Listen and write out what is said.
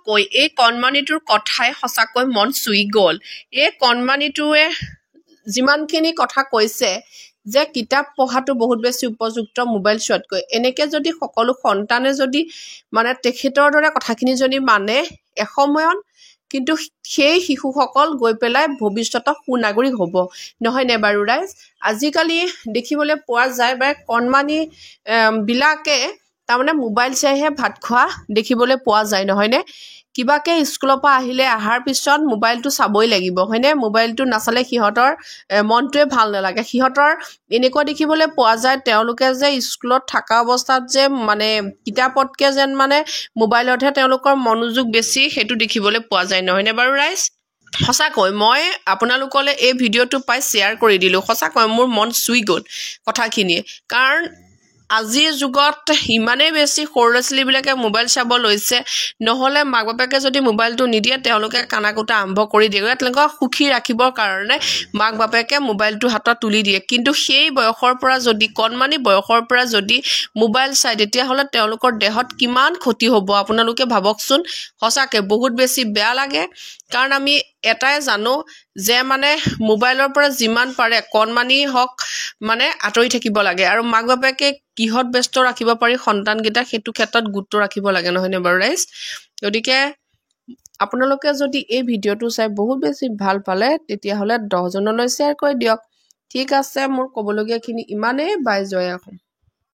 কৈ এই কণমানিটোৰ কথাই সঁচাকৈ মন চুই গ'ল এই কণমানিটোৱে যিমানখিনি কথা কৈছে যে কিতাপ পঢ়াটো বহুত বেছি উপযুক্ত মোবাইল চোৱাতকৈ এনেকৈ যদি সকলো সন্তানে যদি মানে তেখেতৰ দৰে কথাখিনি যদি মানে এসময়ত কিন্তু সেই শিশুসকল গৈ পেলাই ভৱিষ্যতৰ সুনাগৰিক হ'ব নহয়নে বাৰু ৰাইজ আজিকালি দেখিবলৈ পোৱা যায় বা কণমানি বিলাকে তাৰমানে মোবাইল চাইহে ভাত খোৱা দেখিবলৈ পোৱা যায় নহয়নে কিবাকে স্কুলৰ পৰা আহিলে আহাৰ পিছত মোবাইলটো চাবই লাগিব হয়নে মোবাইলটো নাচালে সিহঁতৰ মনটোৱে ভাল নালাগে সিহঁতৰ এনেকুৱা দেখিবলৈ পোৱা যায় তেওঁলোকে যে স্কুলত থকা অৱস্থাত যে মানে কিতাপতকৈ যেন মানে মোবাইলতহে তেওঁলোকৰ মনোযোগ বেছি সেইটো দেখিবলৈ পোৱা যায় নহয়নে বাৰু ৰাইজ সঁচাকৈ মই আপোনালোকলৈ এই ভিডিঅ'টো পাই শ্বেয়াৰ কৰি দিলোঁ সঁচাকৈ মোৰ মন চুই গ'ল কথাখিনিয়ে কাৰণ আজিৰ যুগত ইমানেই বেছি সৰু ল'ৰা ছোৱালীবিলাকে মোবাইল চাব লৈছে নহ'লে মাক বাপেকে যদি মোবাইলটো নিদিয়ে তেওঁলোকে কানাকুটা আৰম্ভ কৰি দিয়ে তেওঁলোকক সুখী ৰাখিবৰ কাৰণে মাক বাপেকে মোবাইলটো হাতত তুলি দিয়ে কিন্তু সেই বয়সৰ পৰা যদি কণমানি বয়সৰ পৰা যদি মোবাইল চায় তেতিয়াহ'লে তেওঁলোকৰ দেহত কিমান ক্ষতি হ'ব আপোনালোকে ভাবকচোন সঁচাকৈ বহুত বেছি বেয়া লাগে কাৰণ আমি এটাই জানো যে মানে মোবাইলৰ পৰা যিমান পাৰে কণমানি হওক মানে আঁতৰি থাকিব লাগে আৰু মাক বাপেকে কিহত ব্যস্ত ৰাখিব পাৰি সন্তানকেইটাক সেইটো ক্ষেত্ৰত গুৰুত্ব ৰাখিব লাগে নহয়নে বাৰু ৰাইজ গতিকে আপোনালোকে যদি এই ভিডিঅ'টো চাই বহুত বেছি ভাল পালে তেতিয়াহ'লে 10জনলৈ শ্বেয়াৰ কৰি দিয়ক ঠিক আছে মোৰ ক'বলগীয়াখিনি ইমানেই বাই জয় অসম